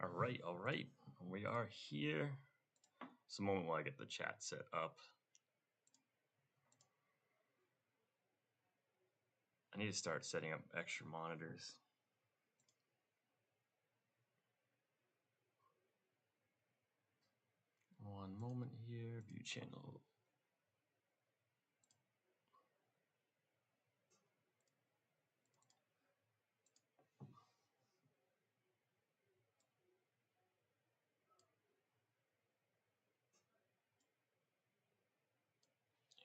All right. We are here. Just a moment while I get the chat set up. I need to start setting up extra monitors. One moment here. View channel.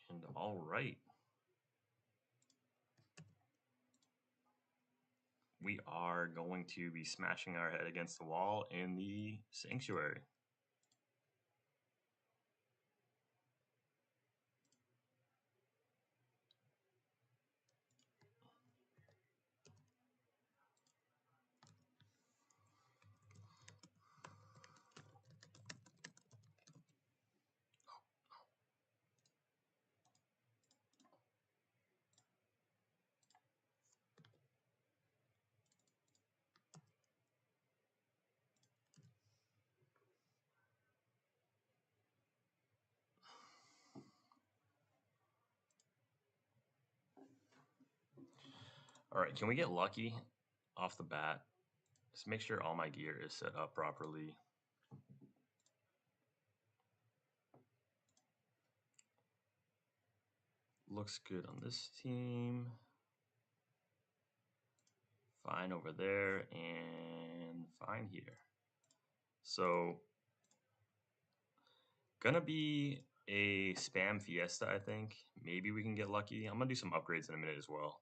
And all right. We are going to be smashing our head against the wall in the sanctuary. All right, can we get lucky off the bat? Just make sure all my gear is set up properly. Looks good on this team. Fine over there and fine here. So, gonna be a spam fiesta, I think. Maybe we can get lucky. I'm gonna do some upgrades in a minute as well.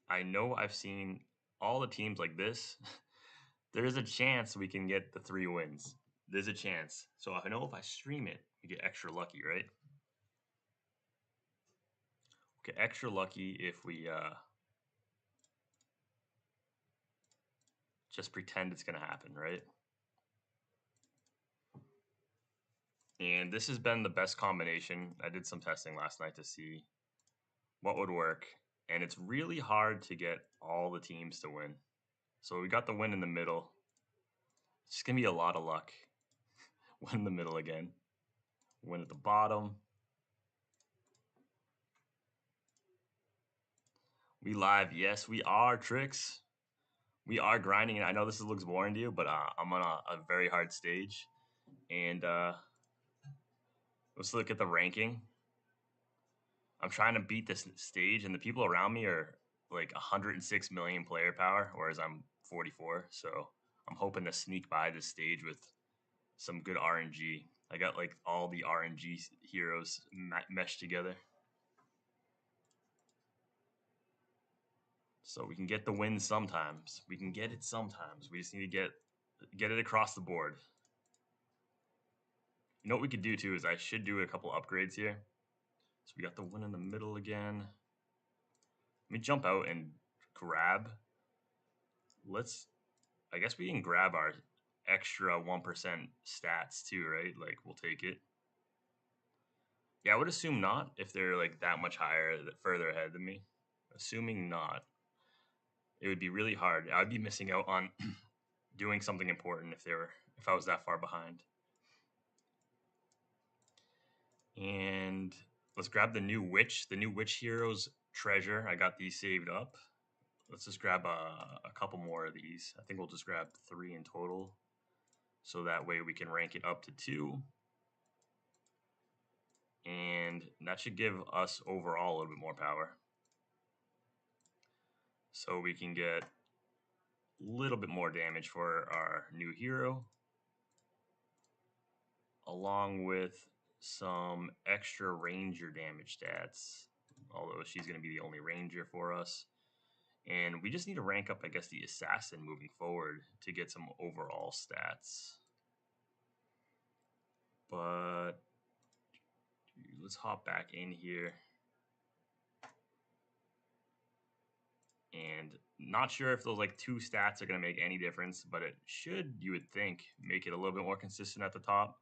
I know I've seen all the teams like this. There's a chance we can get the 3 wins. There's a chance. So I know if I stream it, we get extra lucky, right? Get extra lucky if we just pretend it's gonna happen, right? And this has been the best combination. I did some testing last night to see what would work. And it's really hard to get all the teams to win. So we got the win in the middle. It's just going to be a lot of luck. Win in the middle again. Win at the bottom. We live. Yes, we are, Tricks. We are grinding. And I know this looks boring to you, but I'm on a very hard stage. And let's look at the ranking. I'm trying to beat this stage, and the people around me are like 106 million player power, whereas I'm 44. So I'm hoping to sneak by this stage with some good RNG. I got like all the RNG heroes meshed together. So we can get the win sometimes. We can get it sometimes. We just need to get it across the board. You know what we could do too is I should do a couple upgrades here. So we got the win in the middle again. Let me jump out and grab. I guess we can grab our extra 1% stats too, right? Like we'll take it. Yeah, I would assume not if they're like that much higher, further ahead than me. Assuming not, it would be really hard. I'd be missing out on doing something important if I was that far behind. And let's grab the new witch heroes treasure. I got these saved up. Let's just grab a couple more of these. I think we'll just grab 3 in total. So that way we can rank it up to 2. And that should give us overall a little bit more power. So we can get a little bit more damage for our new hero, along with some extra ranger damage stats, although she's going to be the only ranger for us. And we just need to rank up, I guess, the assassin moving forward to get some overall stats. But let's hop back in here. And not sure if those like 2 stats are going to make any difference, but it should, you would think, make it a little bit more consistent at the top.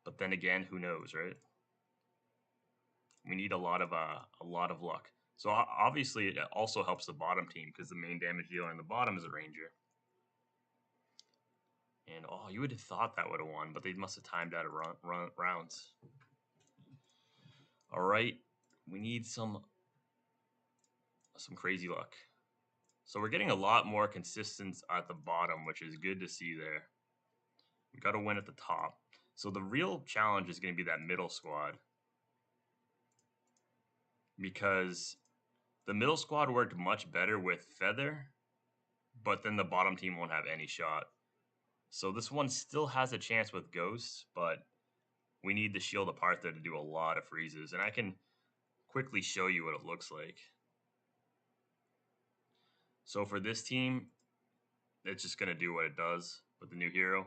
But then again, who knows, right? We need a lot of luck. So obviously it also helps the bottom team because the main damage dealer on the bottom is a ranger. And oh, you would have thought that would have won, but they must have timed out of rounds. All right, we need some crazy luck. So we're getting a lot more consistence at the bottom, which is good to see there. We got to win at the top. So the real challenge is going to be that middle squad, because the middle squad worked much better with Feather, but then the bottom team won't have any shot. So this one still has a chance with Ghosts, but we need the Shield of Partha to do a lot of freezes. And I can quickly show you what it looks like. So for this team, it's just going to do what it does with the new hero.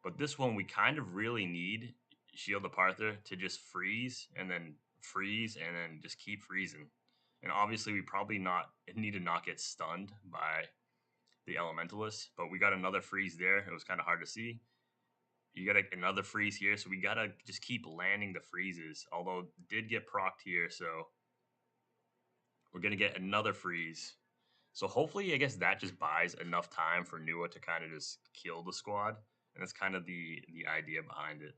But this one, we kind of really need Shield of Partha to just freeze and then just keep freezing. And obviously, we probably need to not get stunned by the Elementalist, but we got another freeze there. It was kind of hard to see. You got another freeze here, so we got to just keep landing the freezes, although it did get procced here, so we're going to get another freeze. So hopefully, I guess that just buys enough time for Nua to kind of just kill the squad, and that's kind of the idea behind it.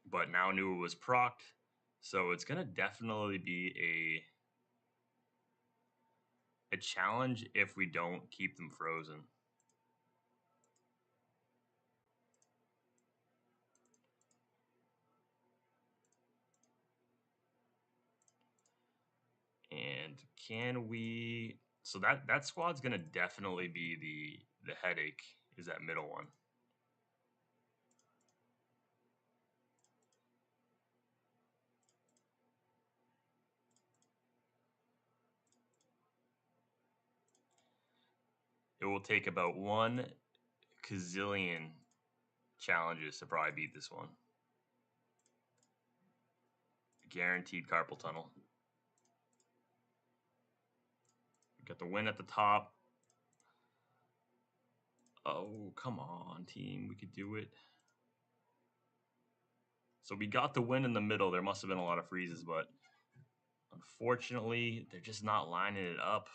But now Nua was procced, so it's going to definitely be a challenge if we don't keep them frozen. And can we? So that squad's gonna definitely be the headache. Is that middle one? It will take about 1 gazillion challenges to probably beat this one. Guaranteed carpal tunnel. We got the win at the top. Oh, come on, team. We could do it. So we got the win in the middle. There must have been a lot of freezes, but unfortunately, they're just not lining it up.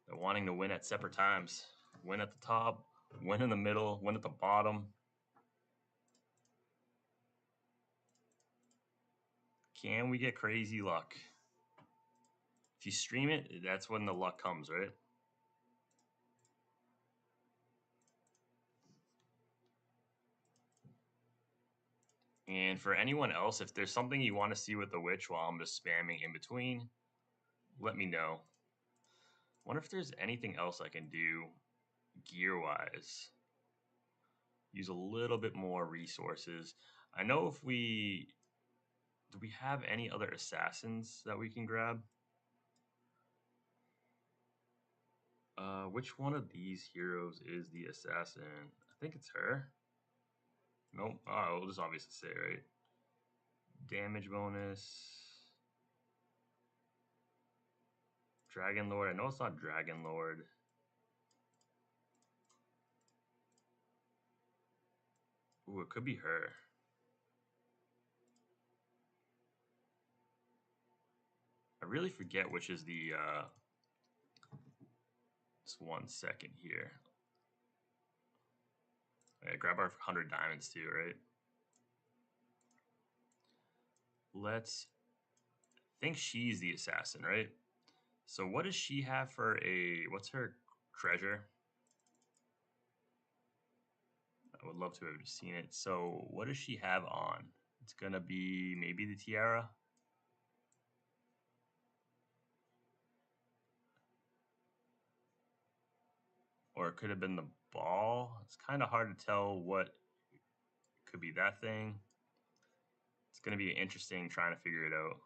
They're wanting to win at separate times. Win at the top, win in the middle, win at the bottom. Can we get crazy luck? If you stream it, that's when the luck comes, right? And for anyone else, if there's something you want to see with the witch while I'm just spamming in between, let me know. Wonder if there's anything else I can do gear-wise. Use a little bit more resources. I know if we... Do we have any other assassins that we can grab? Which one of these heroes is the assassin? I think it's her. Nope. Oh, we'll just obviously say, right? Damage bonus. Dragon Lord. I know it's not Dragon Lord. Ooh, it could be her. I really forget which is the, just 1 second here. Okay, grab our 100 diamonds too, right? Let's think she's the assassin, right? So what does she have for what's her treasure? I would love to have just seen it. So what does she have on? It's gonna be maybe the tiara. Or it could have been the ball. It's kind of hard to tell what could be that thing. It's going to be interesting trying to figure it out.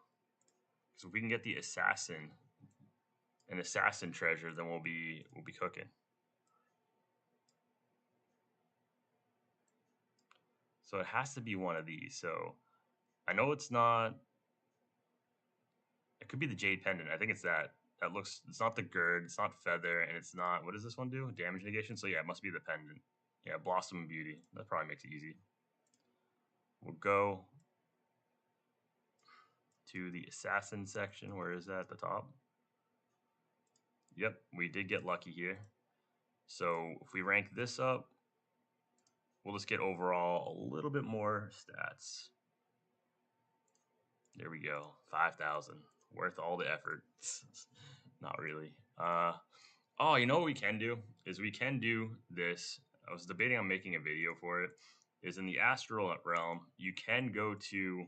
Because if we can get the an assassin treasure, then we'll be cooking. So it has to be one of these. So I know it's not. It could be the jade pendant. I think it's that. That looks. It's not the gird. It's not feather, and it's not. What does this one do? Damage negation. So yeah, it must be the pendant. Yeah, blossom and beauty. That probably makes it easy. We'll go. to the assassin section. Where is that at the top? Yep, we did get lucky here. So if we rank this up, we'll just get overall a little bit more stats. There we go, 5,000. Worth all the effort. Not really. Oh, you know what we can do? Is we can do this. I was debating on making a video for it. Is in the astral realm, you can go to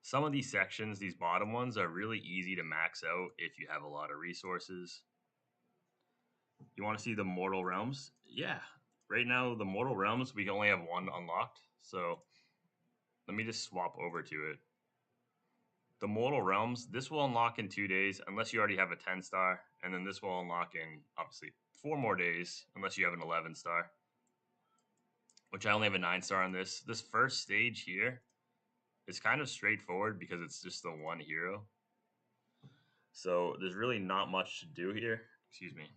some of these sections. These bottom ones are really easy to max out if you have a lot of resources. You want to see the mortal realms? Yeah. Right now, the mortal realms, we only have one unlocked. So let me just swap over to it. The mortal realms, this will unlock in 2 days unless you already have a 10 star. And then this will unlock in, obviously, 4 more days unless you have an 11 star. Which I only have a 9 star on this. This first stage here is kind of straightforward because it's just the one hero. So there's really not much to do here. Excuse me.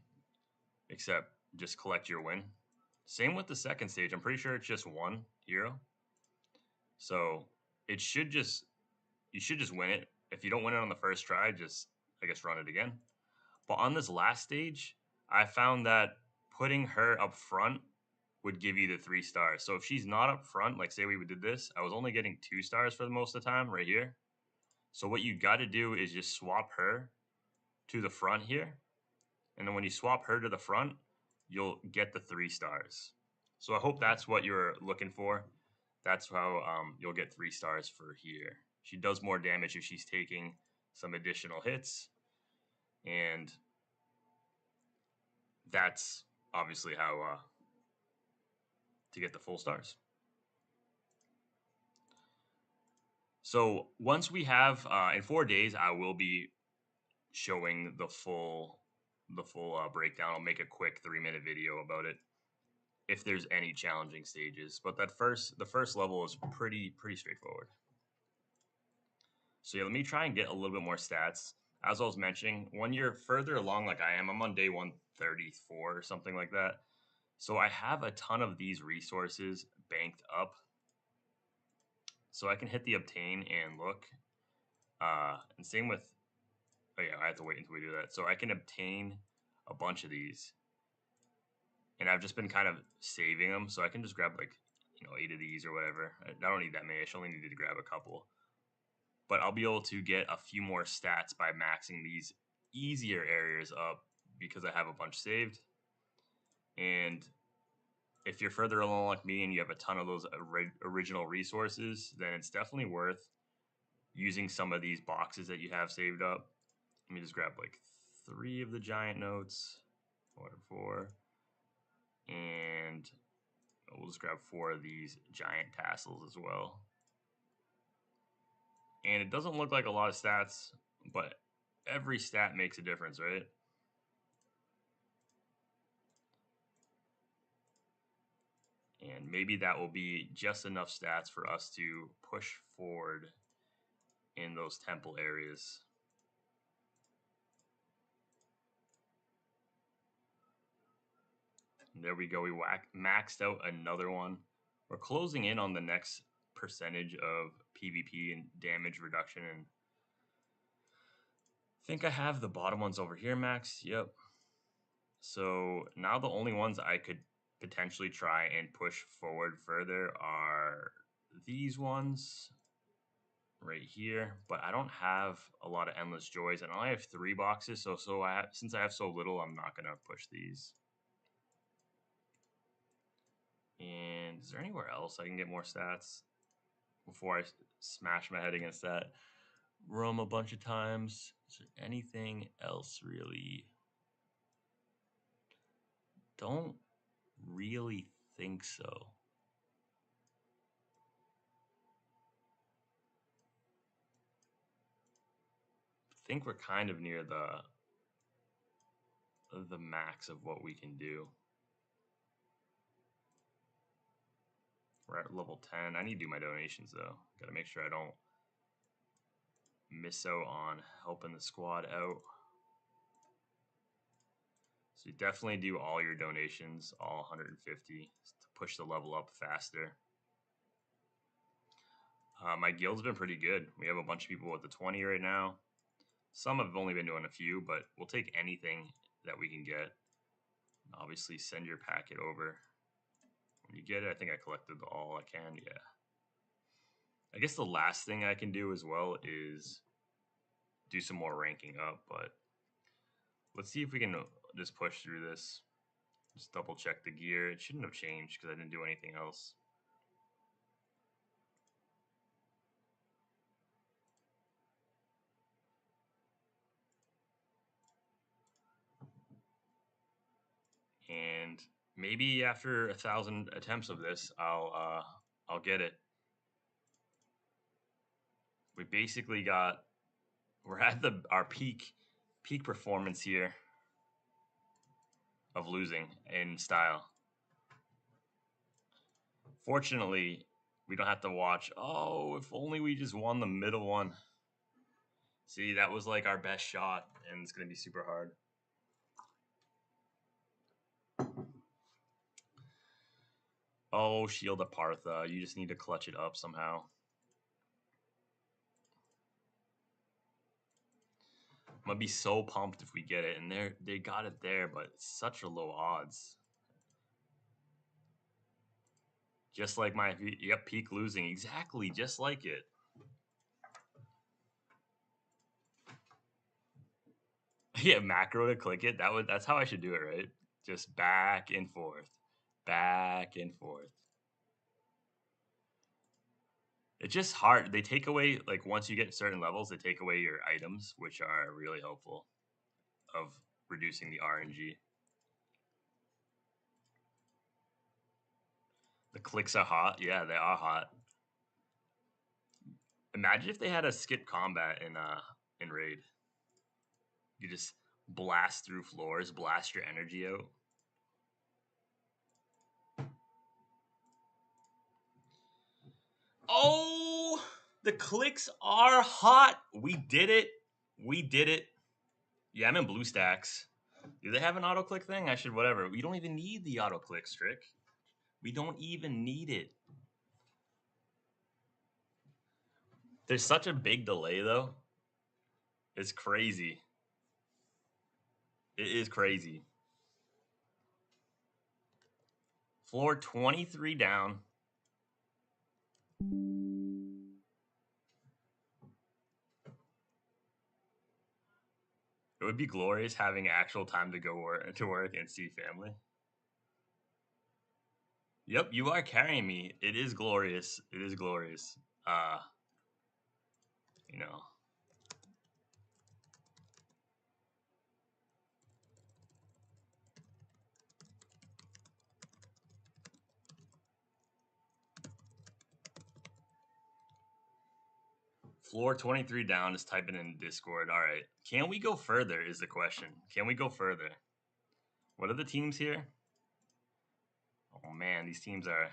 Except just collect your win. Same with the second stage. I'm pretty sure it's just one hero. So it should just, you should just win it. If you don't win it on the first try, just, I guess, run it again. But on this last stage, I found that putting her up front would give you the 3 stars. So if she's not up front, like say we did this, I was only getting 2 stars for the most of the time right here. So what you got to do is just swap her to the front here. And then when you swap her to the front, you'll get the 3 stars. So I hope that's what you're looking for. That's how you'll get 3 stars for here. She does more damage if she's taking some additional hits. And that's obviously how to get the full stars. So once we have, in 4 days, I will be showing the full breakdown. I'll make a quick 3-minute video about it if there's any challenging stages. But the first level is pretty straightforward. So yeah, let me try and get a little bit more stats. As I was mentioning, when you're further along like I am, I'm on day 134 or something like that. So I have a ton of these resources banked up. So I can hit the obtain and look. And same with, oh yeah, I have to wait until we do that. So I can obtain a bunch of these. And I've just been kind of saving them. So I can just grab like, 8 of these or whatever. I don't need that many. I should only need to grab a couple. But I'll be able to get a few more stats by maxing these easier areas up because I have a bunch saved. And if you're further along like me and you have a ton of those original resources, then it's definitely worth using some of these boxes that you have saved up. Let me just grab like 3 of the giant notes, 4, and we'll just grab 4 of these giant tassels as well. And it doesn't look like a lot of stats, but every stat makes a difference, right? And maybe that will be just enough stats for us to push forward in those temple areas. And there we go. We maxed out another one. We're closing in on the next percentage of PvP and damage reduction. And I think I have the bottom ones over here maxed. Yep. So now the only ones I could potentially try and push forward further are these ones right here, but I don't have a lot of endless joys, and I only have 3 boxes. So since I have so little, I'm not gonna push these. And is there anywhere else I can get more stats before I smash my head against that room a bunch of times? Is there anything else really? Don't really think so. I think we're kind of near the max of what we can do. We're at level 10. I need to do my donations though. Got to make sure I don't miss out on helping the squad out. So you definitely do all your donations, all 150, to push the level up faster. My guild's been pretty good. We have a bunch of people with the 20 right now. Some have only been doing a few, but we'll take anything that we can get. Obviously, send your packet over. When you get it, I think I collected all I can, yeah. I guess the last thing I can do as well is do some more ranking up, but let's see if we can just push through this. Just double check the gear. It shouldn't have changed because I didn't do anything else. And maybe after 1,000 attempts of this, I'll get it. We basically we're at our peak performance here of losing in style. Fortunately, we don't have to watch. Oh, if only we just won the middle one. See, that was like our best shot, and it's going to be super hard. Oh, Shield of Partha. You just need to clutch it up somehow. I'm going to be so pumped if we get it. And they got it there, but it's such a low odds. Just like yep, peak losing. Exactly, just like it. Yeah, macro to click it. That's how I should do it, right? Just back and forth. Back and forth. It's just hard. They take away, like, once you get certain levels, they take away your items, which are really helpful of reducing the RNG. The clicks are hot. Yeah, they are hot. Imagine if they had a skip combat in Raid. You just blast through floors, blast your energy out. Oh, the clicks are hot. We did it. We did it. Yeah, I'm in blue stacks. Do they have an auto click thing? I should whatever. We don't even need the auto click Strick. We don't even need it. There's such a big delay though. It's crazy. It is crazy. Floor 23 down. It would be glorious having actual time to go to work and see family. Yep, you are carrying me. It is glorious. It is glorious. You know. Floor 23 down is typing in Discord. All right. Can we go further is the question. Can we go further? What are the teams here? Oh man, these teams are...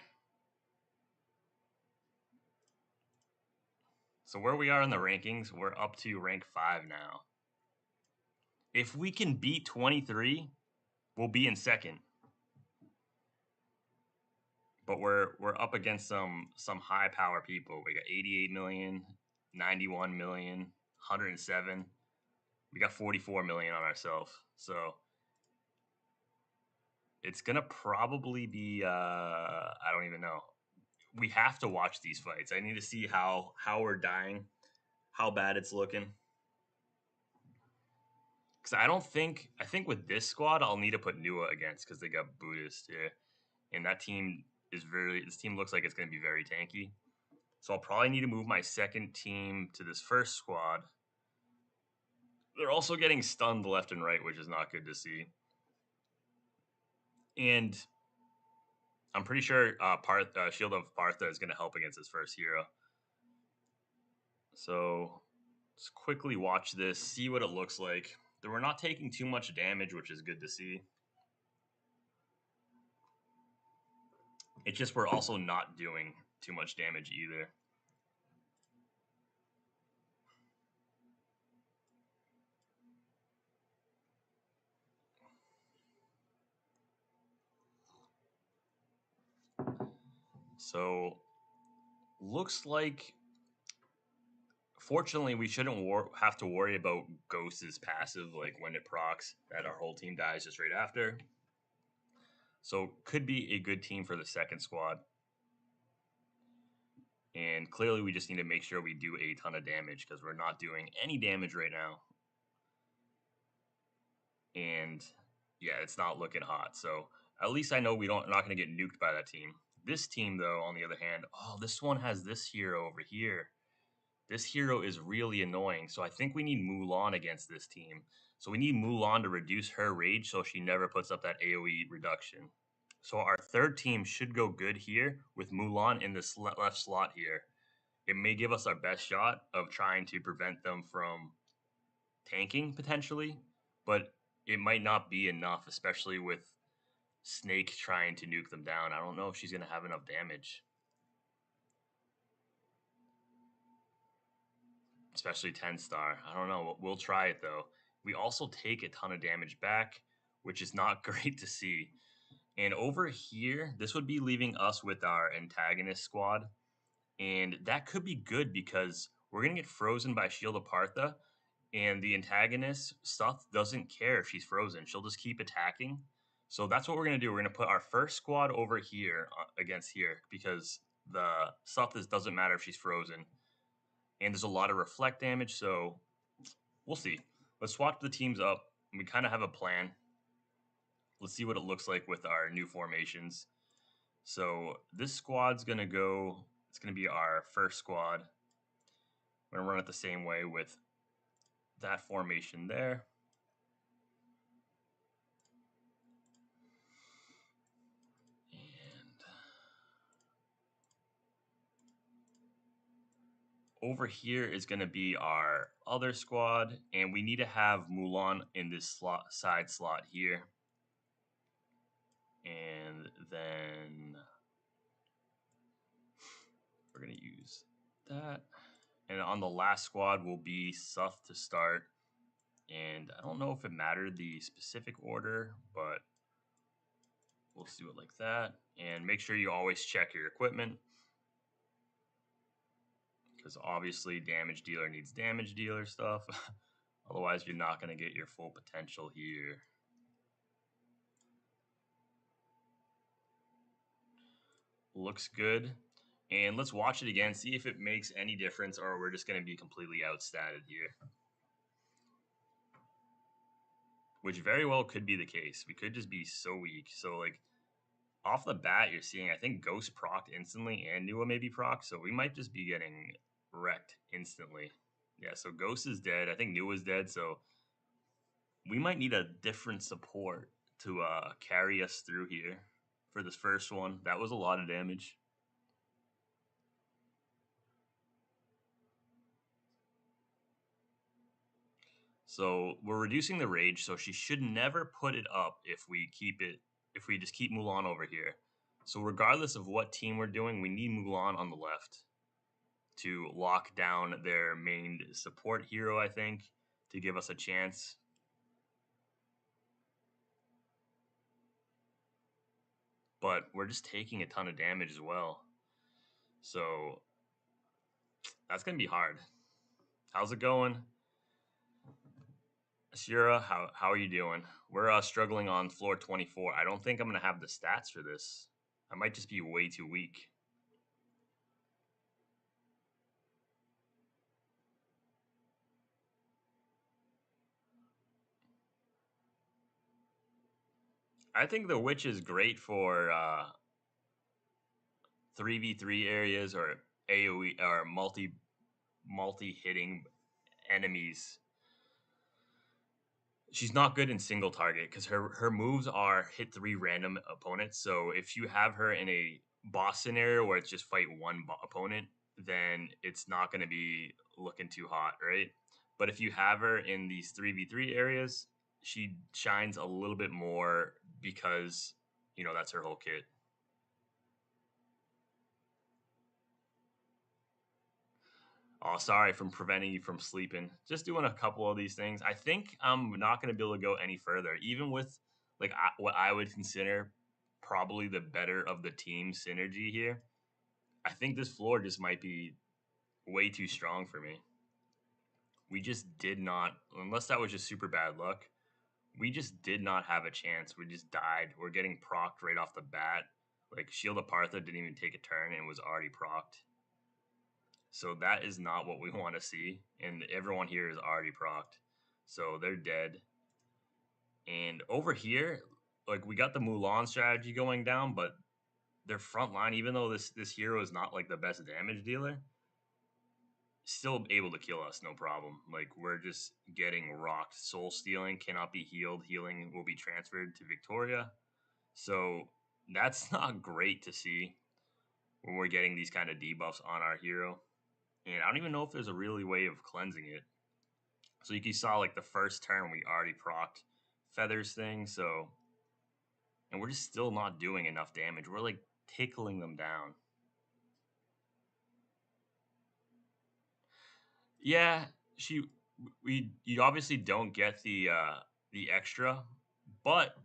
So where we are in the rankings, we're up to rank 5 now. If we can beat 23, we'll be in second. But we're up against some high power people. We got 88 million, 91 million, 107. We got 44 million on ourselves. So it's gonna probably be I don't even know. We have to watch these fights. I need to see how we're dying, how bad it's looking. Because I think with this squad I'll need to put Nua against because they got Buddhist here, and this team looks like it's gonna be very tanky. So I'll probably need to move my second team to this first squad. They're also getting stunned left and right, which is not good to see. And I'm pretty sure Shield of Partha is going to help against his first hero. So let's quickly watch this, see what it looks like. We're not taking too much damage, which is good to see. It's just we're also not doing too much damage either. So looks like Fortunately, we shouldn't have to worry about Ghost's passive, like when it procs, that our whole team dies just right after. So could be a good team for the second squad. And clearly we just need to make sure we do a ton of damage because we're not doing any damage right now. And yeah, it's not looking hot. So at least I know not going to get nuked by that team. This team, though, on the other hand, oh, this one has this hero over here. This hero is really annoying. So I think we need Mulan against this team. So we need Mulan to reduce her rage so she never puts up that AoE reduction. So our third team should go good here with Mulan in this left slot here. It may give us our best shot of trying to prevent them from tanking potentially, but it might not be enough, especially with Snake trying to nuke them down. I don't know if she's going to have enough damage. Especially 10 star. I don't know. We'll try it though. We also take a ton of damage back, which is not great to see. And over here, this would be leaving us with our antagonist squad. And that could be good because we're going to get frozen by Shield of Partha. And the antagonist, Stuff, doesn't care if she's frozen. She'll just keep attacking. So that's what we're going to do. We're going to put our first squad over here against here because the Stuff doesn't matter if she's frozen. And there's a lot of reflect damage, so we'll see. Let's swap the teams up. We kind of have a plan. Let's see what it looks like with our new formations. So this squad's going to go, it's going to be our first squad. We're going to run it the same way with that formation there. And over here is going to be our other squad, and we need to have Mulan in this side slot here. And then we're going to use that. And on the last squad will be Suth to start. And I don't know if it mattered the specific order, but we'll do it like that. And make sure you always check your equipment, because obviously damage dealer needs damage dealer stuff. Otherwise, you're not going to get your full potential here. Looks good. And let's watch it again, see if it makes any difference, or we're just going to be completely outstatted here. Which very well could be the case. We could just be so weak. So, like, off the bat, you're seeing, I think, Ghost procced instantly and Nua maybe proc, so we might just be getting wrecked instantly. Yeah, so Ghost is dead. I think Nua's dead, so we might need a different support to carry us through here for this first one. That was a lot of damage. So we're reducing the rage, so she should never put it up if we just keep Mulan over here. So regardless of what team we're doing, we need Mulan on the left to lock down their main support hero, I think, to give us a chance. But we're just taking a ton of damage as well. So that's going to be hard. How's it going? Shira, how are you doing? We're struggling on floor 24. I don't think I'm going to have the stats for this. I might just be way too weak. I think the Witch is great for 3v3 areas or AoE or multi hitting enemies. She's not good in single target because her moves are hit 3 random opponents. So if you have her in a boss scenario where it's just fight one opponent, then it's not going to be looking too hot, right? But if you have her in these 3v3 areas, she shines a little bit more because, you know, that's her whole kit. Oh, sorry from preventing you from sleeping. Just doing a couple of these things. I think I'm not going to be able to go any further, even with like what I would consider probably the better of the team synergy here. I think this floor just might be way too strong for me. We just did not, unless that was just super bad luck, we just did not have a chance. We just died. We're getting procced right off the bat. Like Shield of Partha didn't even take a turn and was already procced. So that is not what we want to see. And everyone here is already procced. So they're dead. And over here, like we got the Mulan strategy going down, but their front line, even though this hero is not like the best damage dealer, still able to kill us, no problem. Like we're just getting rocked. Soul stealing cannot be healed. Healing will be transferred to Victoria. So that's not great to see when we're getting these kind of debuffs on our hero. And I don't even know if there's a really way of cleansing it. So you saw like the first turn we already procced Feathers thing, so and we're just still not doing enough damage. We're like tickling them down. Yeah, you obviously don't get the extra, but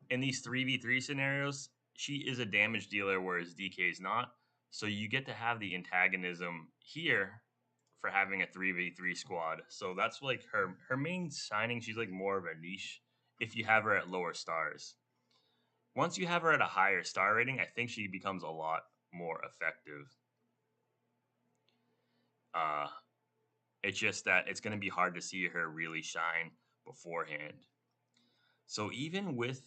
in these 3v3 scenarios, she is a damage dealer whereas DK is not. So you get to have the antagonism here for having a 3v3 squad. So that's like her main signing. She's like more of a niche if you have her at lower stars. Once you have her at a higher star rating, I think she becomes a lot more effective. Uh, it's just that it's going to be hard to see her really shine beforehand. So even with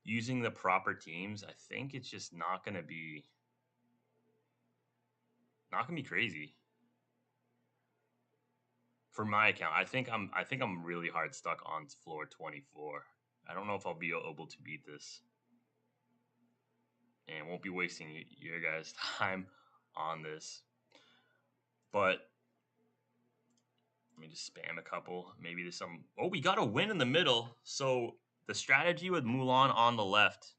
using the proper teams, I think it's just not going to be crazy for my account. I think I'm really hard stuck on floor 24. I don't know if I'll be able to beat this, and won't be wasting your guys' time on this. But let me just spam a couple. Maybe there's some. Oh, we got a win in the middle. So the strategy with Mulan on the left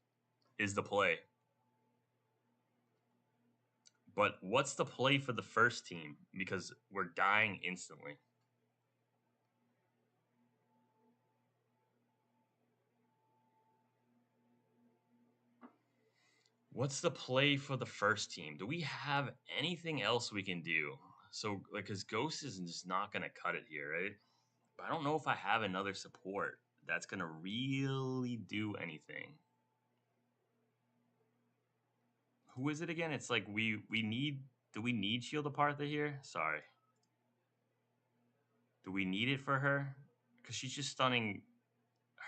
is the play. But what's the play for the first team? Because we're dying instantly. What's the play for the first team? Do we have anything else we can do? So, like, because Ghost is just not going to cut it here, right? But I don't know if I have another support that's going to really do anything. Who is it again? It's like we need. Do we need Shield of Partha here? Sorry. Do we need it for her? Because she's just stunning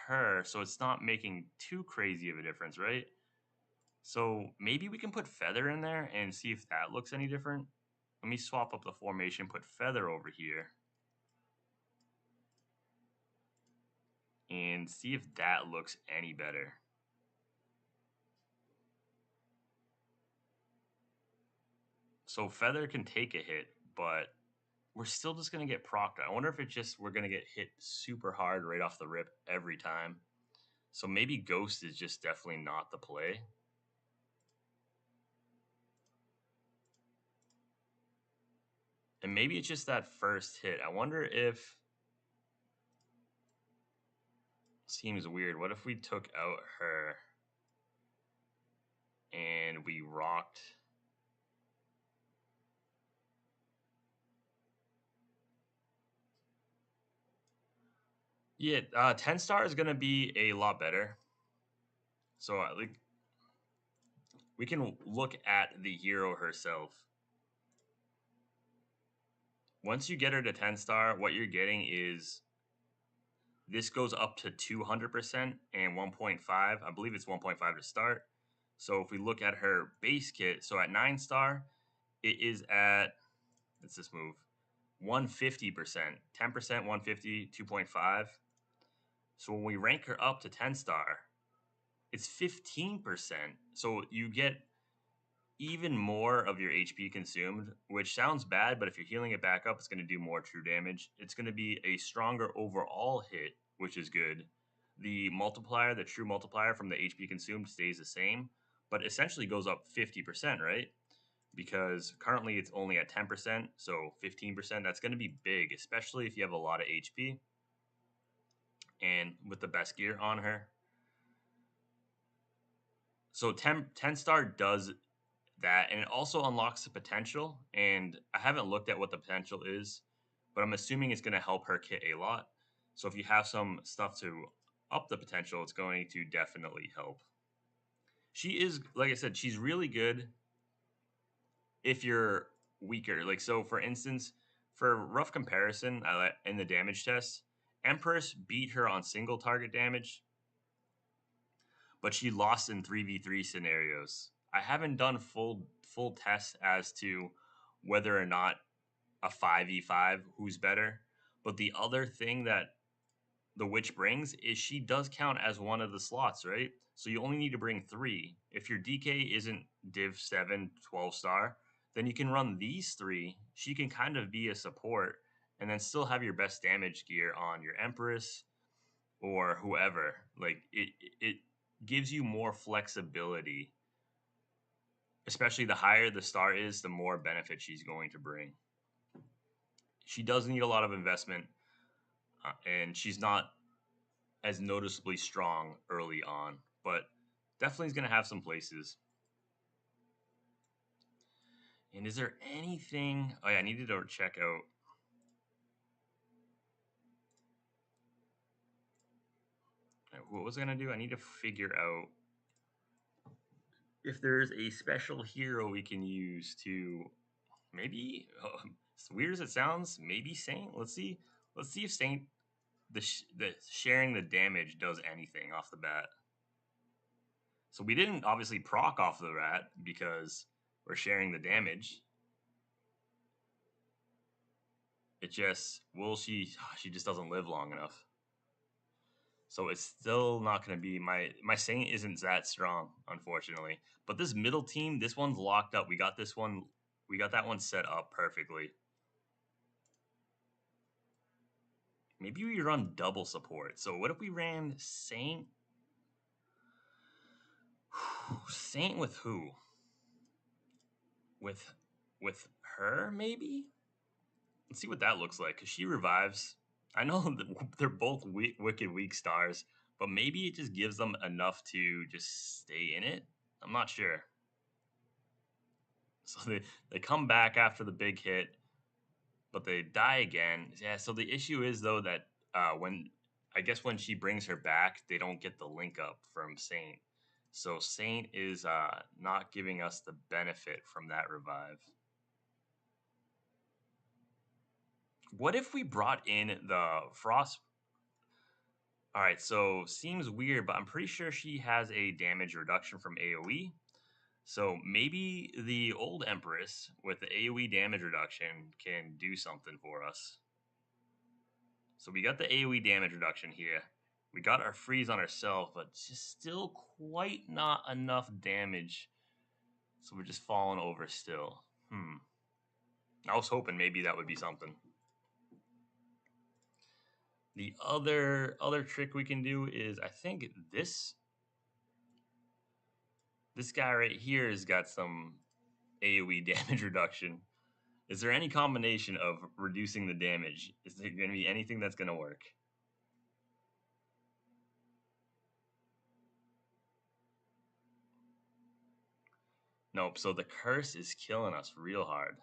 her, so it's not making too crazy of a difference, right? So maybe we can put Feather in there and see if that looks any different. Let me swap up the formation, put Feather over here, and see if that looks any better. So Feather can take a hit, but we're still just going to get procced. I wonder if it's just we're going to get hit super hard right off the rip every time. So maybe Ghost is just definitely not the play. And maybe it's just that first hit. I wonder if... Seems weird. What if we took out her and we rocked... Yeah, 10 star is going to be a lot better. So like we can look at the hero herself. Once you get her to 10 star, what you're getting is this goes up to 200% and 1.5. I believe it's 1.5 to start. So if we look at her base kit, so at 9 star, it is at, let's just move, 150%. 10%, 150, 2.5. So when we rank her up to 10 star, it's 15%. So you get even more of your HP consumed, which sounds bad, but if you're healing it back up, it's going to do more true damage. It's going to be a stronger overall hit, which is good. The multiplier, the true multiplier from the HP consumed stays the same, but essentially goes up 50%, right? Because currently it's only at 10%, so 15%, that's going to be big, especially if you have a lot of HP and with the best gear on her. So 10 star does that, and it also unlocks the potential, and I haven't looked at what the potential is, but I'm assuming it's going to help her kit a lot. So if you have some stuff to up the potential, it's going to definitely help. She is, like I said, she's really good if you're weaker. Like, so for instance, for rough comparison, in the damage test, Empress beat her on single target damage, but she lost in 3v3 scenarios. I haven't done full tests as to whether or not a 5v5 who's better, but the other thing that the witch brings is she does count as one of the slots, right? So you only need to bring 3. If your DK isn't div 7 12 star, then you can run these 3. She can kind of be a support and then still have your best damage gear on your Empress or whoever. Like it gives you more flexibility. Especially the higher the star is, the more benefit she's going to bring. She does need a lot of investment, and she's not as noticeably strong early on, but definitely is going to have some places. And is there anything? Oh yeah, I needed to check out. What was I going to do? I need to figure out if there's a special hero we can use to maybe. As weird as it sounds, maybe Saint. Let's see. Let's see if Saint the sharing the damage does anything off the bat. So we didn't obviously proc off the rat because we're sharing the damage. It just she just doesn't live long enough. So it's still not going to be my Saint isn't that strong, unfortunately. But this middle team, this one's locked up. We got that one set up perfectly. Maybe we run double support. So what if we ran Saint? Saint with who? With her maybe? Let's see what that looks like, because she revives. I know they're both wicked weak stars, but maybe it just gives them enough to just stay in it. I'm not sure. So they come back after the big hit, but they die again. Yeah. So the issue is though that when she brings her back, they don't get the link up from Saint. So Saint is not giving us the benefit from that revive. What if we brought in the Frost? All right, so seems weird, but I'm pretty sure she has a damage reduction from AoE. So maybe the old Empress with the AoE damage reduction can do something for us. So we got the AoE damage reduction here. We got our freeze on herself, but just still quite not enough damage. So we're just falling over still. I was hoping maybe that would be something. The other trick we can do is, I think this guy right here has got some AoE damage reduction. Is there any combination of reducing the damage? Is there going to be anything that's going to work? Nope. So the curse is killing us real hard.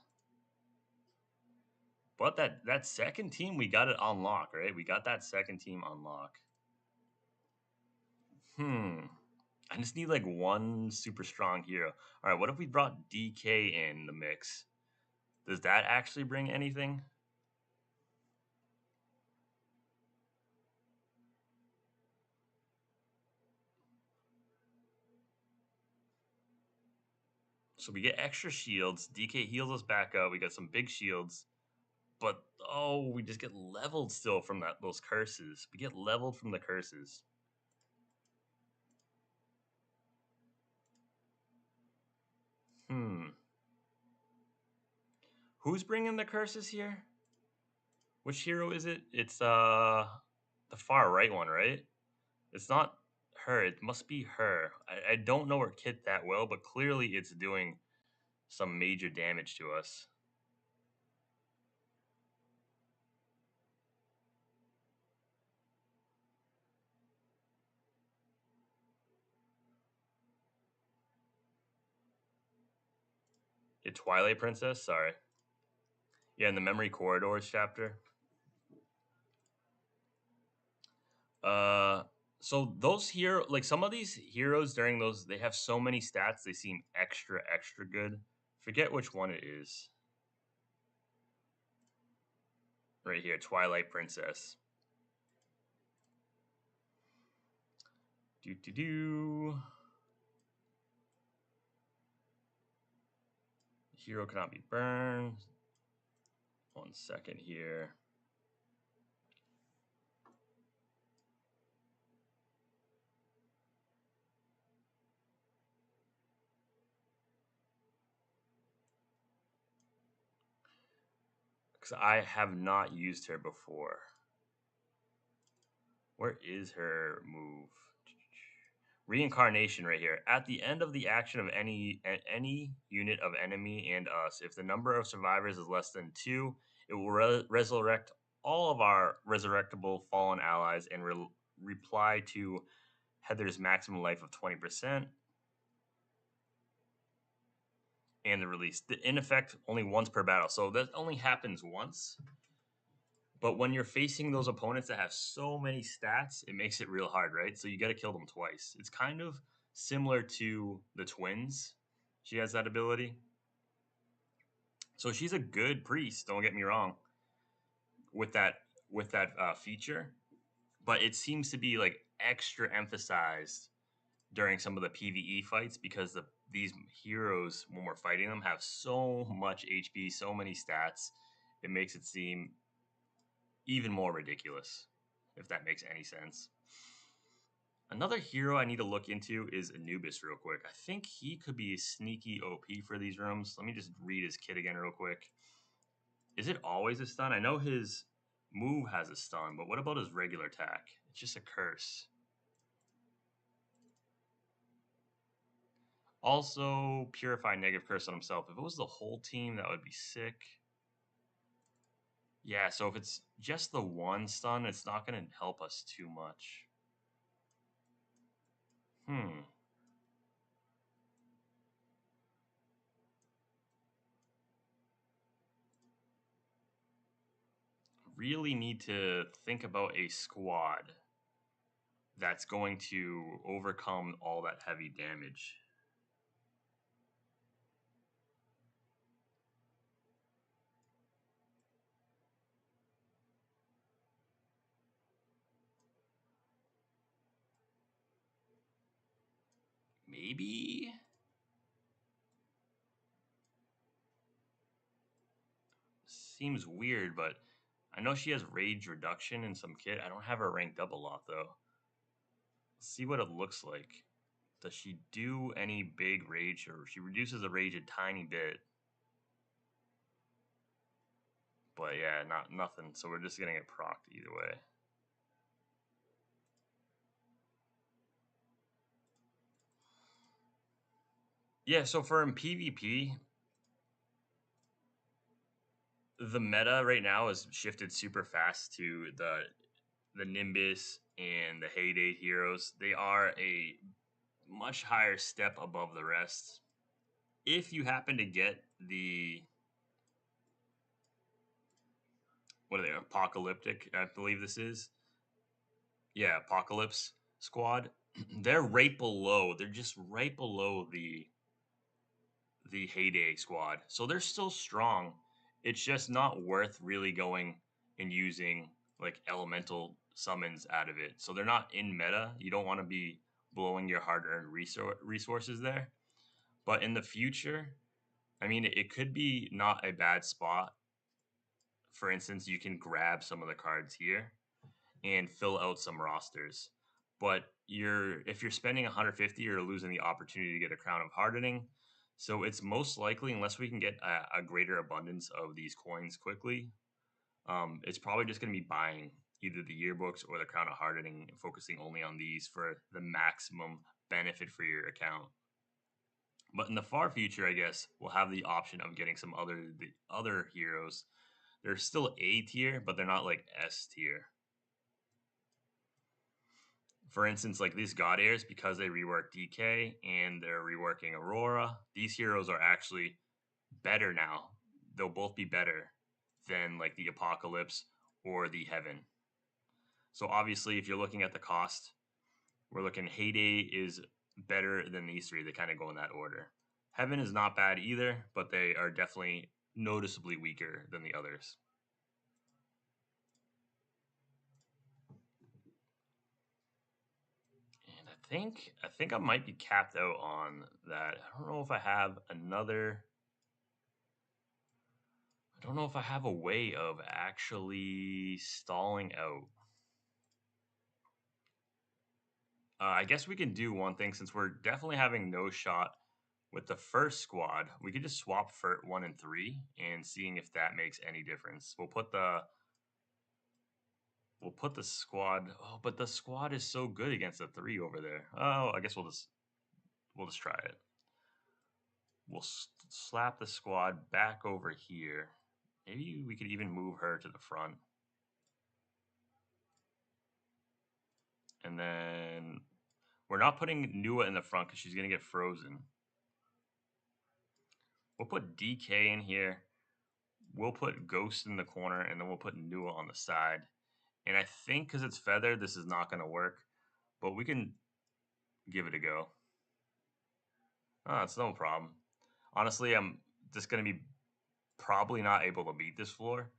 But that second team, we got it on lock, right? We got that second team on lock. I just need like one super strong hero. All right, what if we brought DK in the mix? Does that actually bring anything? So we get extra shields. DK heals us back up. We got some big shields. But we just get leveled still from those curses. We get leveled from the curses. Who's bringing the curses here? Which hero is it? It's the far right one, right? It's not her. It must be her. I don't know her kit that well, but clearly it's doing some major damage to us. The Twilight Princess? Sorry. Yeah, in the memory corridors chapter. Uh, so those hero, like some of these heroes during those, they have so many stats. They seem extra good. Forget which one it is. Right here, Twilight Princess. Do. Hero cannot be burned. 1 second here. Because I have not used her before. Where is her move? Reincarnation right here. At the end of the action of any unit of enemy and us, if the number of survivors is less than 2, it will resurrect all of our resurrectable fallen allies and reply to Heather's maximum life of 20%. And the release. In effect, only once per battle. So that only happens once. But when you're facing those opponents that have so many stats, it makes it real hard, right? So you got to kill them twice. It's kind of similar to the twins. She has that ability. So she's a good priest, don't get me wrong, with that feature. But it seems to be like extra emphasized during some of the PvE fights because these heroes, when we're fighting them, have so much HP, so many stats. It makes it seem even more ridiculous, if that makes any sense. Another hero I need to look into is Anubis real quick. I think he could be sneaky OP for these rooms. Let me just read his kit again real quick. Is it always a stun? I know his move has a stun, but what about his regular attack? It's just a curse. Also, Purify negative curse on himself. If it was the whole team, that would be sick. Yeah, so if it's just the one stun, it's not going to help us too much. Really need to think about a squad that's going to overcome all that heavy damage. Maybe? Seems weird, but I know she has rage reduction in some kit. I don't have her ranked up a lot, though. Let's see what it looks like. Does she do any big rage, or she reduces the rage a tiny bit? But yeah, nothing. So we're just getting it procced either way. Yeah, so for in PvP, the meta right now is shifted super fast to the Nimbus and the Heyday heroes. They are a much higher step above the rest. If you happen to get the what are they? Apocalyptic, I believe this is. Yeah, Apocalypse Squad. They're right below. They're just right below the Heyday Squad. So they're still strong. It's just not worth really going and using like elemental summons out of it. So they're not in meta. You don't want to be blowing your hard-earned resources there. But in the future, I mean, it could be not a bad spot. For instance, you can grab some of the cards here and fill out some rosters. But if you're spending 150, you're losing the opportunity to get a Crown of Hardening. So it's most likely, unless we can get a greater abundance of these coins quickly, it's probably just going to be buying either the yearbooks or the Crown of Hardening, and focusing only on these for the maximum benefit for your account. But in the far future, I guess we'll have the option of getting the other heroes. They're still A tier, but they're not like S tier. For instance, like these God Heirs, because they rework DK and they're reworking Aurora, these heroes are actually better now. They'll both be better than like the Apocalypse or the Heaven. So obviously, if you're looking at the cost, we're looking Heyday is better than these three. They kind of go in that order. Heaven is not bad either, but they are definitely noticeably weaker than the others. And I think I might be capped out on that. I don't know if I have another. I don't know if I have a way of actually stalling out. I guess we can do one thing since we're definitely having no shot with the first squad. We could just swap for 1 and 3 and seeing if that makes any difference. We'll put the squad. Oh, but the squad is so good against the 3 over there. Oh, I guess we'll just try it. We'll slap the squad back over here. Maybe we could even move her to the front. And then we're not putting Nua in the front because she's going to get frozen. We'll put DK in here. We'll put Ghost in the corner, and then we'll put Nua on the side. And I think because it's feathered, this is not going to work. But we can give it a go. Oh, it's no problem. Honestly, I'm just going to be probably not able to beat this floor.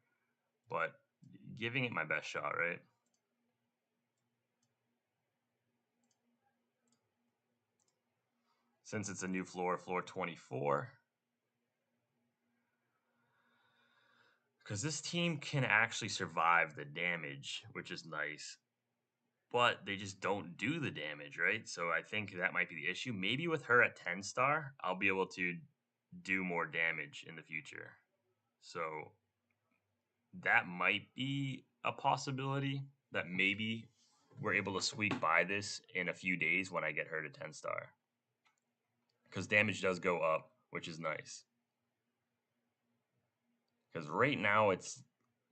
But giving it my best shot, right? Since it's a new floor, floor 24. Because this team can actually survive the damage, which is nice. But they just don't do the damage, right? So I think that might be the issue. Maybe with her at 10 star, I'll be able to do more damage in the future. So that might be a possibility that maybe we're able to squeak by this in a few days when I get her to 10 star. Because damage does go up, which is nice. Because right now it's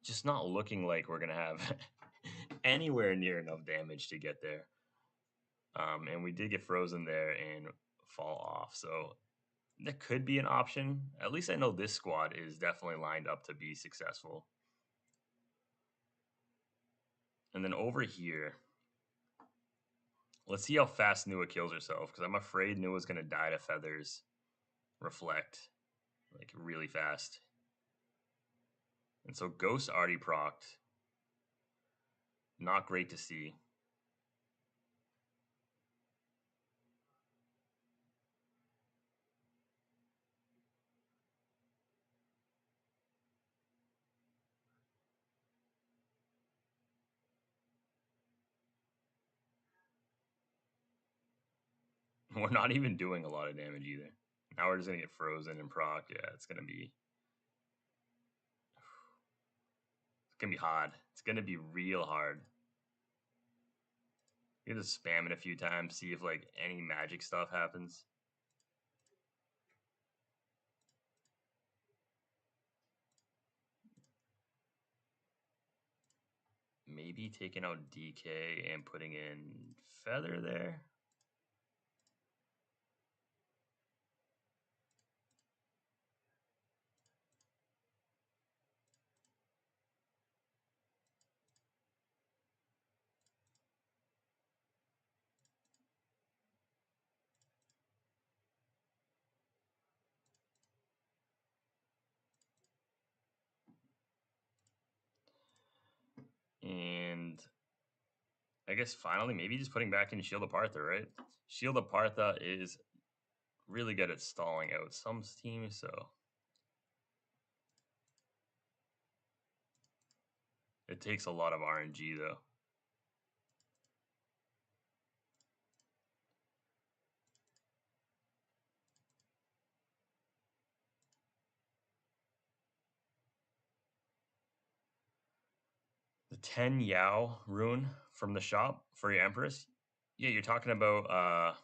just not looking like we're going to have anywhere near enough damage to get there. And we did get frozen there and fall off. So that could be an option. At least I know this squad is definitely lined up to be successful. And then over here, let's see how fast Nua kills herself, because I'm afraid Nua's going to die to Feathers Reflect, like really fast. And so Ghost already procced. Not great to see. We're not even doing a lot of damage either. Now we're just going to get frozen and proc. Yeah, it's going to be hard. It's going to be real hard. You just spam it a few times, see if like any magic stuff happens. Maybe taking out DK and putting in Feather there. And I guess finally, maybe just putting back in Shield of Partha, right? Shield of Partha is really good at stalling out some teams, so it takes a lot of RNG though. The 10 Yao rune from the shop for your Empress. Yeah, you're talking about are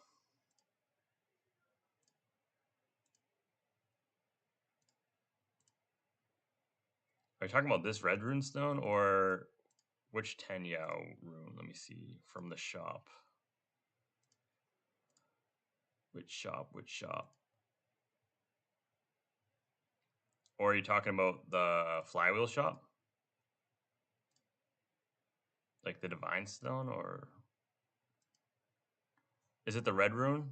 you talking about this red rune stone or which 10 Yao rune? Let me see. From the shop. Which shop? Or are you talking about the flywheel shop? Like the divine stone, or is it the red rune?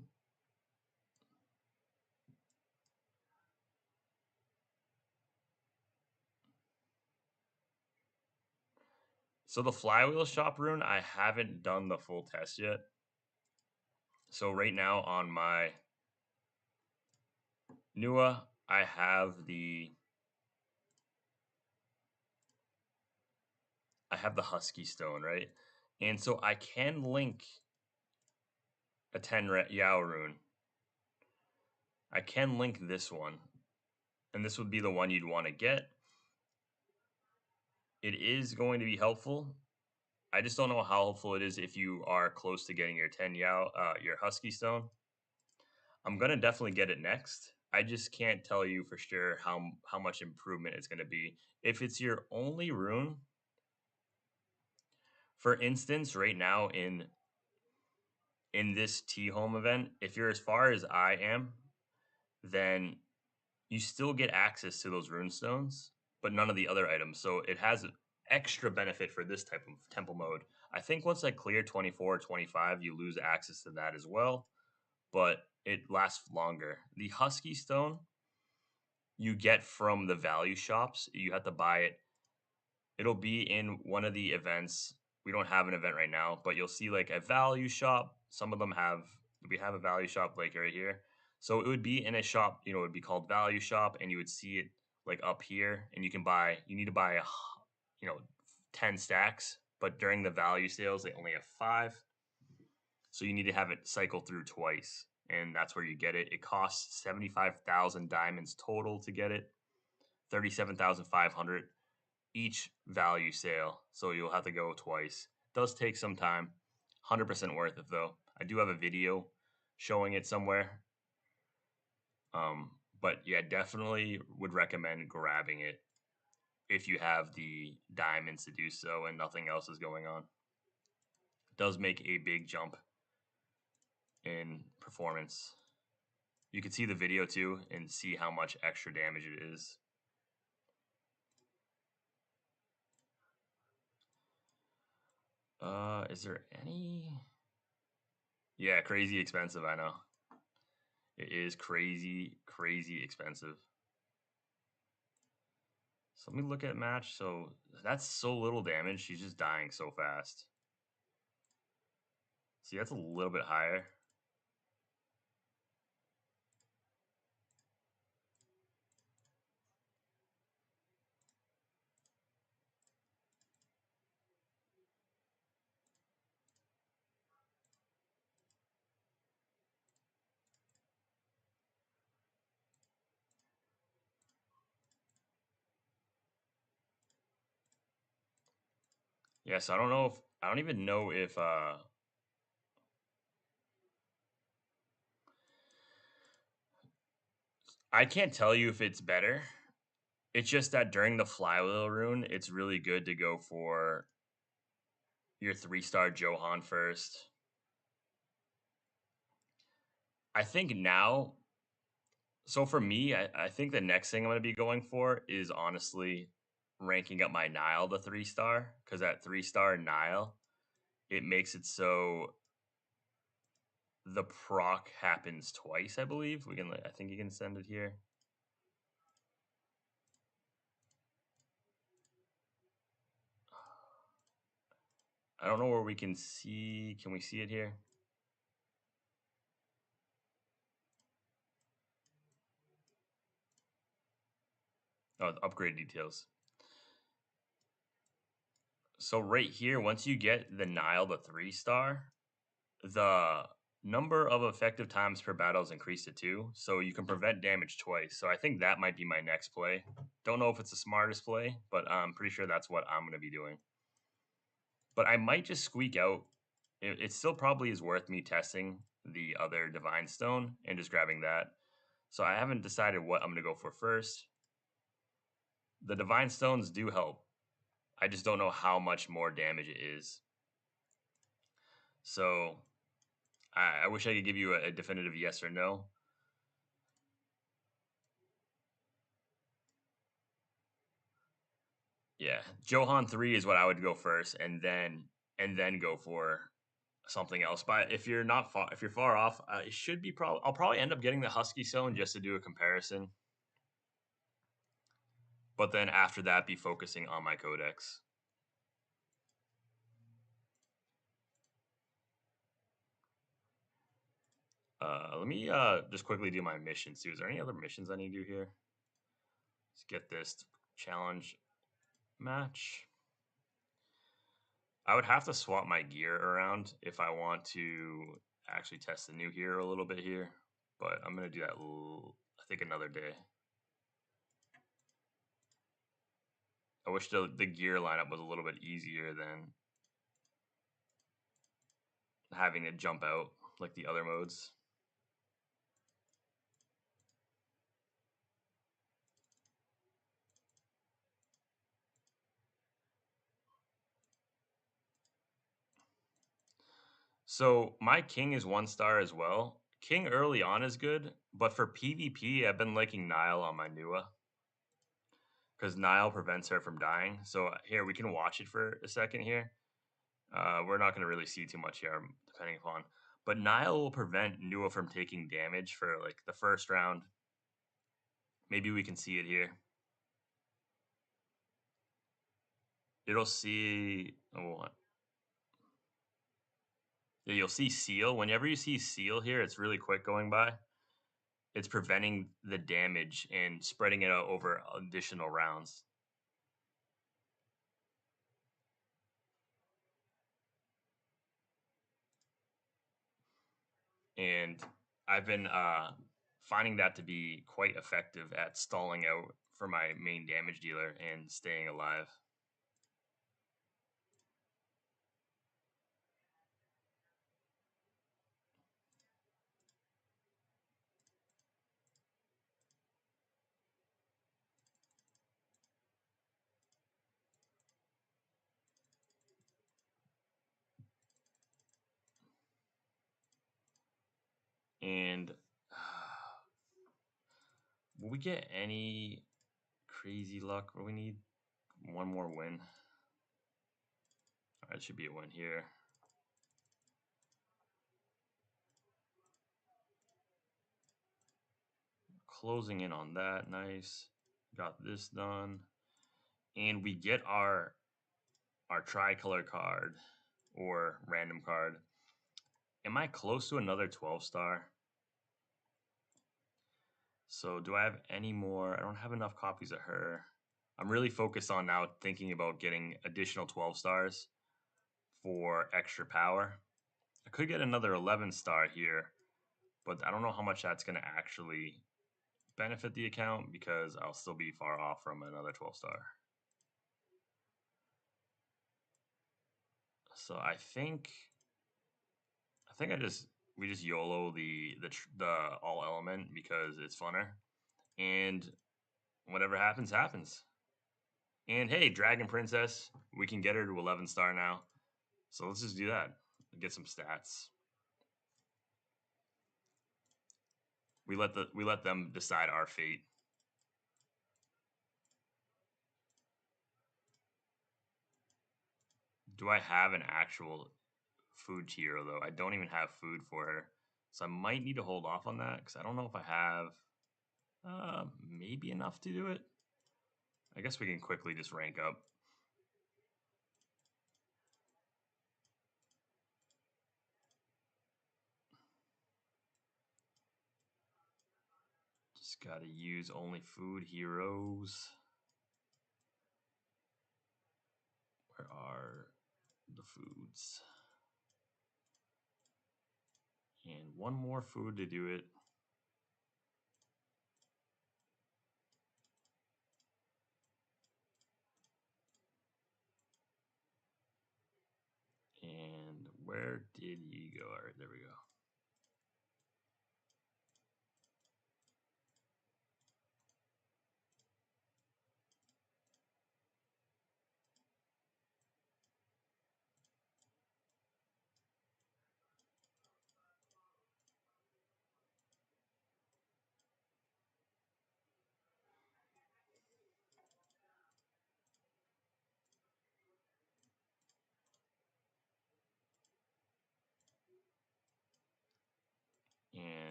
So the flywheel shop rune, I haven't done the full test yet. So right now on my Nua, I have the husky stone, right? And so I can link a 10 Yao rune. I can link this one, and this would be the one you'd want to get. It is going to be helpful. I just don't know how helpful it is if you are close to getting your 10 Yao, your husky stone. I'm gonna definitely get it next. I just can't tell you for sure how much improvement it's gonna be. If it's your only rune, for instance, right now in this Tehom event, if you're as far as I am, then you still get access to those rune stones, but none of the other items. So it has an extra benefit for this type of temple mode. I think once I clear 24 or 25, you lose access to that as well, but it lasts longer. The husky stone you get from the value shops. You have to buy it. It'll be in one of the events. We don't have an event right now, but you'll see like a value shop. Some of them have, we have a value shop like right here. So it would be in a shop, it would be called value shop, and you would see it like up here, and you need to buy 10 stacks, but during the value sales, they only have 5. So you need to have it cycle through twice, and that's where you get it. It costs 75,000 diamonds total to get it, 37,500 each value sale. So you'll have to go twice. It does take some time. 100% worth it though. I do have a video showing it somewhere. But yeah, definitely would recommend grabbing it if you have the diamonds to do so and nothing else is going on. It does make a big jump in performance. You can see the video too and see how much extra damage it is. Is there any? Yeah, crazy expensive, I know. It is crazy, crazy expensive. So let me look at match. So that's so little damage. She's just dying so fast. See, that's a little bit higher. Yeah, so I don't know if I don't even know if I can't tell you if it's better. It's just that during the flywheel rune, it's really good to go for your 3-star Johan first. I think now, so for me, I think the next thing I'm going to be going for is honestly ranking up my Nile to 3-star, because that 3-star Nile, it makes it so the proc happens twice, I believe. I think you can send it here. I don't know where we can see. Can we see it here? Oh, the upgrade details. So right here, once you get the Nile, the 3-star, the number of effective times per battle is increased to 2, so you can prevent damage twice. So I think that might be my next play. Don't know if it's the smartest play, but I'm pretty sure that's what I'm going to be doing. But I might just squeak out. It still probably is worth me testing the other Divine Stone and just grabbing that. So I haven't decided what I'm going to go for first. The Divine Stones do help. I just don't know how much more damage it is. So I wish I could give you a definitive yes or no. Yeah, Johan 3 is what I would go first, and then go for something else. But if you're not far, if you're far off, it should be probably. I'll probably end up getting the Husky Stone just to do a comparison. But then after that, be focusing on my codex. Let me just quickly do my missions too. Is there any other missions I need to do here? Let's get this challenge match. I would have to swap my gear around if I want to actually test the new hero a little bit here, but I'm gonna do that. I think another day. I wish the gear lineup was a little bit easier than having to jump out like the other modes. So my king is 1 star as well. King early on is good, but for PvP, I've been liking Nile on my Nua because Nile prevents her from dying. So here we can watch it for a second here. We're not going to really see too much here, depending upon. But Nile will prevent Nua from taking damage for like the first round. Maybe we can see it here. It'll see. Oh, yeah, you'll see Seal. Whenever you see Seal here, it's really quick going by. It's preventing the damage and spreading it out over additional rounds. And I've been finding that to be quite effective at stalling out for my main damage dealer and staying alive. And will we get any crazy luck? Or we need one more win. All right, it should be a win here. Closing in on that. Nice. Got this done. And we get our tricolor card or random card. Am I close to another 12-star? So do I have any more? I don't have enough copies of her. I'm really focused on now thinking about getting additional 12 stars for extra power. I could get another 11-star here, but I don't know how much that's going to actually benefit the account because I'll still be far off from another 12-star. So I think we just YOLO the all element because it's funner, and whatever happens happens. And hey, Dragon Princess, we can get her to 11-star now. So let's just do that. Get some stats. We let them decide our fate. Do I have an actual food hero though? I don't even have food for her. So I might need to hold off on that because I don't know if I have maybe enough to do it. I guess we can quickly just rank up. Just gotta use only food heroes. Where are the foods? And one more food to do it. And where did he go? All right, there we go.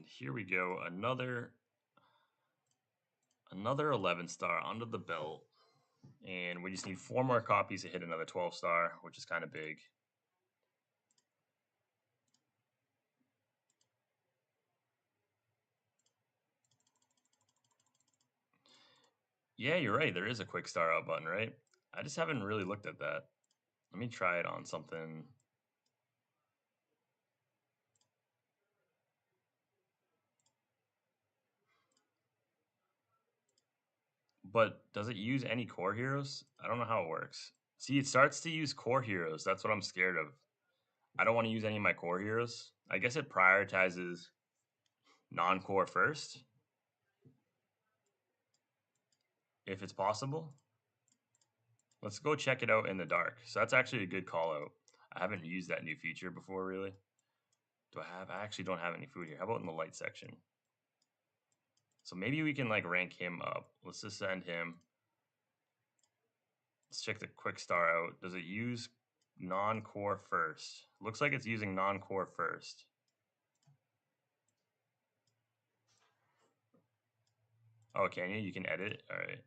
here we go. Another 11 star under the belt. And we just need 4 more copies to hit another 12 star, which is kind of big. Yeah, you're right. There is a quick star out button, right? I just haven't really looked at that. Let me try it on something. But does it use any core heroes? I don't know how it works. See, it starts to use core heroes. That's what I'm scared of. I don't want to use any of my core heroes. I guess it prioritizes non-core first, if it's possible. Let's go check it out in the dark. So that's actually a good call out. I haven't used that new feature before, really. I actually don't have any food here. How about in the light section? So maybe we can like rank him up. Let's just send him. Let's check the quick star out. Does it use non-core first? Looks like it's using non-core first. Oh, can you? You can edit it? All right.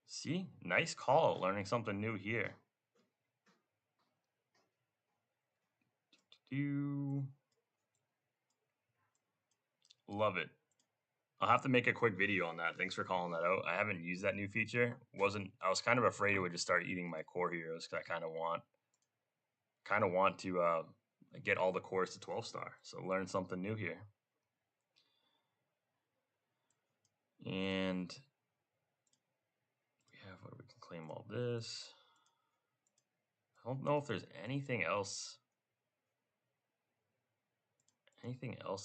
See? Nice call. Learning something new here. Love it. I'll have to make a quick video on that. Thanks for calling that out. I haven't used that new feature. I was kind of afraid it would just start eating my core heroes because I kind of want to get all the cores to 12 star. So learn something new here. And we have what we can claim all this. I don't know if there's anything else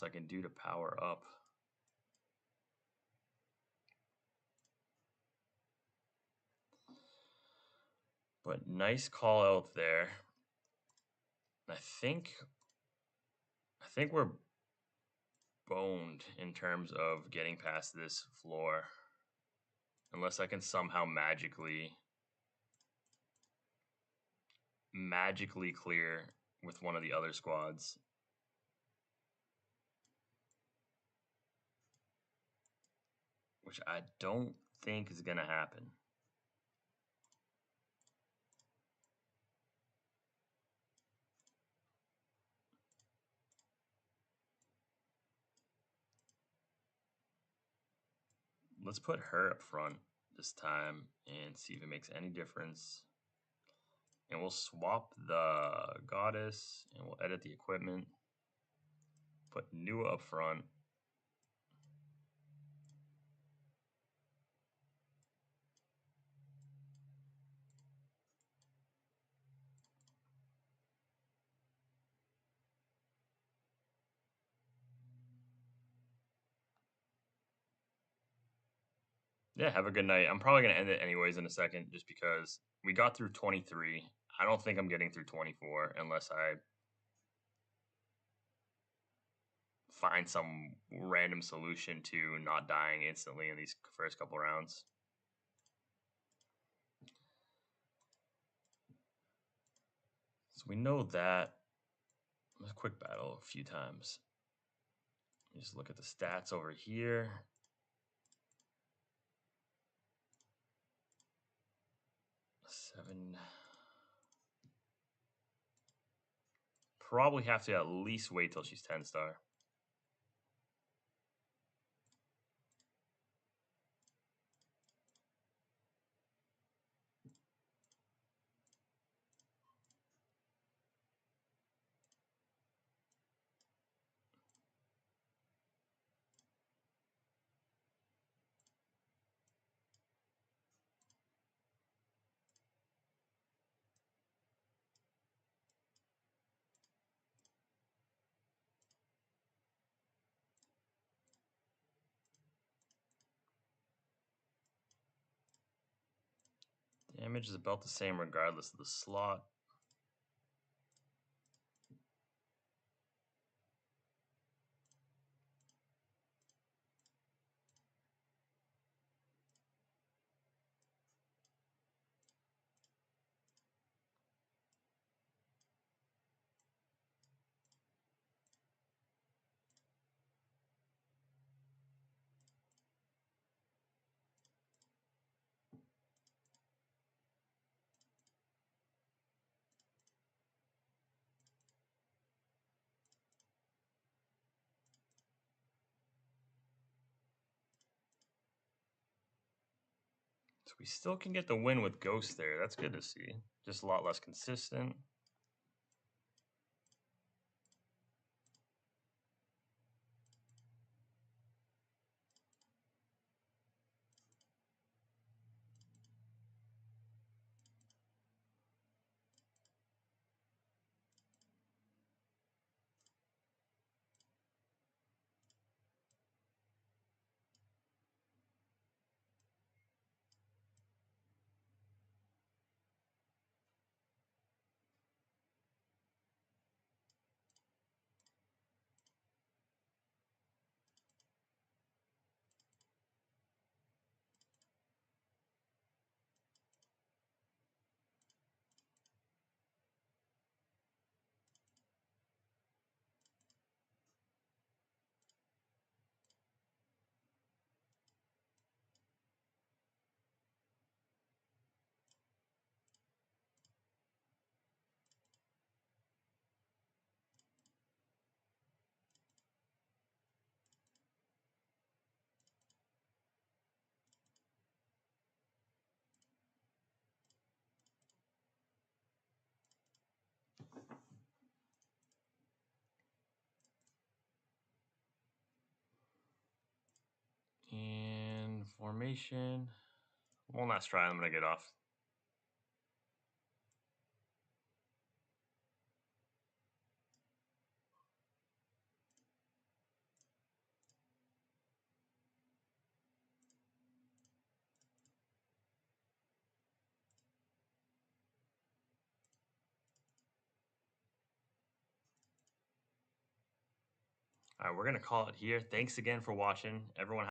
I can do to power up. But nice call out there. I think we're boned in terms of getting past this floor. Unless I can somehow magically clear with one of the other squads. Which I don't think is going to happen. Let's put her up front this time and see if it makes any difference. And we'll swap the goddess and we'll edit the equipment. Put Nua up front. Yeah, have a good night. I'm probably going to end it anyways in a second just because we got through 23. I don't think I'm getting through 24 unless I find some random solution to not dying instantly in these first couple rounds. So we know that. Let's quick battle a few times. Just look at the stats over here. 7. Probably have to at least wait till she's 10 star. Damage is about the same regardless of the slot. So we still can get the win with Ghost there. That's good to see. Just a lot less consistent. And formation. One last try. I'm going to get off. All right, we're going to call it here. Thanks again for watching. Everyone